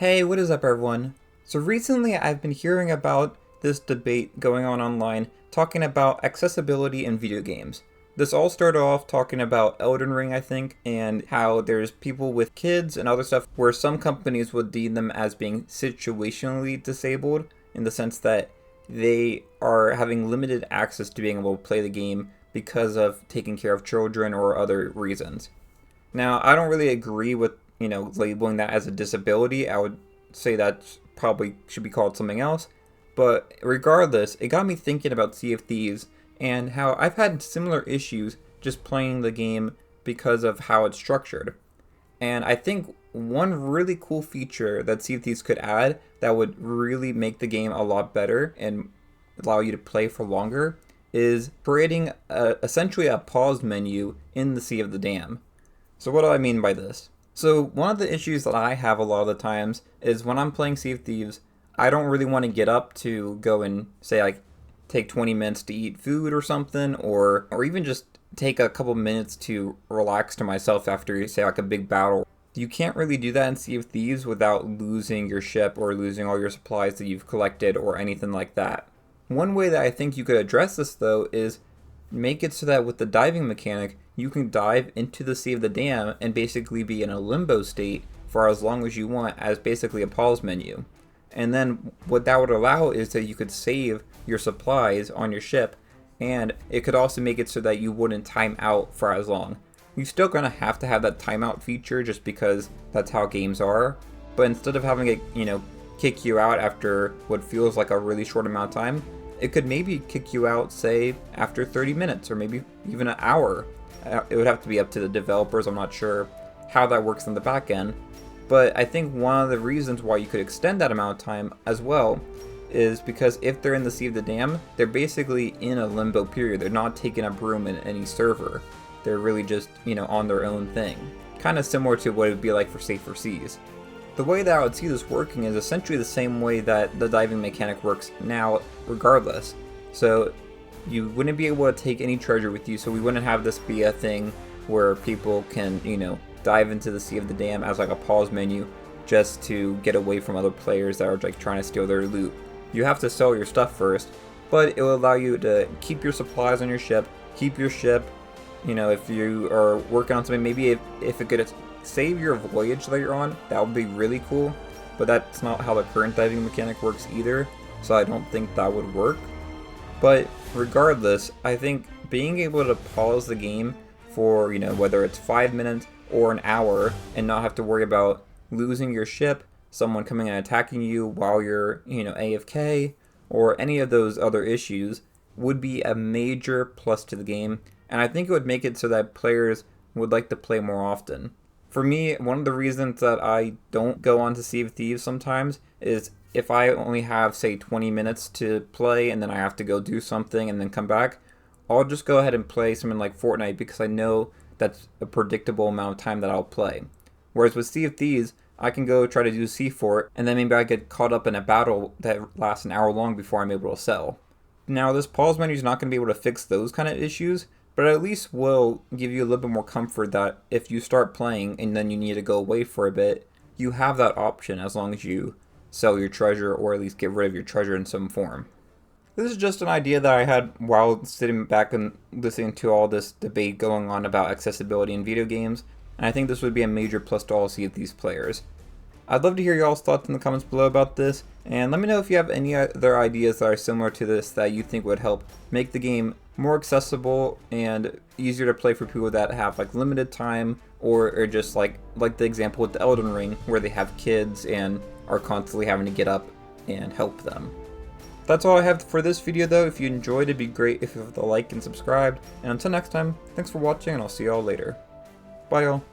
Hey, what is up everyone? So recently I've been hearing about this debate going on online talking about accessibility in video games. This all started off talking about Elden Ring, I think, and how there's people with kids and other stuff where some companies would deem them as being situationally disabled in the sense that they are having limited access to being able to play the game because of taking care of children or other reasons. Now, I don't really agree with, labeling that as a disability. I would say that probably should be called something else. But regardless, it got me thinking about Sea of Thieves and how I've had similar issues just playing the game because of how it's structured. And I think one really cool feature that Sea of Thieves could add that would really make the game a lot better and allow you to play for longer is creating essentially a pause menu in the Sea of the Dam. So what do I mean by this? So one of the issues that I have a lot of the times is when I'm playing Sea of Thieves, I don't really want to get up to go and say like take 20 minutes to eat food or something, or even just take a couple minutes to relax to myself after say like a big battle. You can't really do that in Sea of Thieves without losing your ship or losing all your supplies that you've collected or anything like that. One way that I think you could address this though is make it so that with the diving mechanic, you can dive into the Sea of the Dam and basically be in a limbo state for as long as you want as basically a pause menu. And then what that would allow is that you could save your supplies on your ship, and it could also make it so that you wouldn't time out for as long. You're still going to have that timeout feature just because that's how games are, but instead of having it, kick you out after what feels like a really short amount of time, it could maybe kick you out, say, after 30 minutes or maybe even an hour. It would have to be up to the developers. I'm not sure how that works in the back end. But I think one of the reasons why you could extend that amount of time as well is because if they're in the Sea of the Dam, they're basically in a limbo period. They're not taking up room in any server. They're really just, on their own thing. Kind of similar to what it would be like for Safer Seas. The way that I would see this working is essentially the same way that the diving mechanic works now, regardless. So you wouldn't be able to take any treasure with you, so we wouldn't have this be a thing where people can, dive into the Sea of the Dam as like a pause menu just to get away from other players that are like trying to steal their loot. You have to sell your stuff first, but it will allow you to keep your supplies on your ship, keep your ship, if you are working on something, maybe if it could save your voyage that you're on, that would be really cool, but that's not how the current diving mechanic works either, so I don't think that would work. But regardless, I think being able to pause the game for, whether it's 5 minutes or an hour and not have to worry about losing your ship, someone coming and attacking you while you're, AFK, or any of those other issues would be a major plus to the game, and I think it would make it so that players would like to play more often. For me, one of the reasons that I don't go on to Sea of Thieves sometimes is if I only have, say, 20 minutes to play and then I have to go do something and then come back, I'll just go ahead and play something like Fortnite because I know that's a predictable amount of time that I'll play. Whereas with Sea of Thieves, I can go try to do C4 and then maybe I get caught up in a battle that lasts an hour long before I'm able to sell. Now, this pause menu is not going to be able to fix those kind of issues, but at least will give you a little bit more comfort that if you start playing and then you need to go away for a bit, you have that option as long as you sell your treasure or at least get rid of your treasure in some form. This is just an idea that I had while sitting back and listening to all this debate going on about accessibility in video games, and I think this would be a major plus to all Sea of Thieves players. I'd love to hear y'all's thoughts in the comments below about this, and let me know if you have any other ideas that are similar to this that you think would help make the game more accessible and easier to play for people that have like limited time or just like the example with the Elden Ring where they have kids and are constantly having to get up and help them. That's all I have for this video though. If you enjoyed, it'd be great if you hit the like and subscribe. And until next time, thanks for watching and I'll see y'all later. Bye y'all.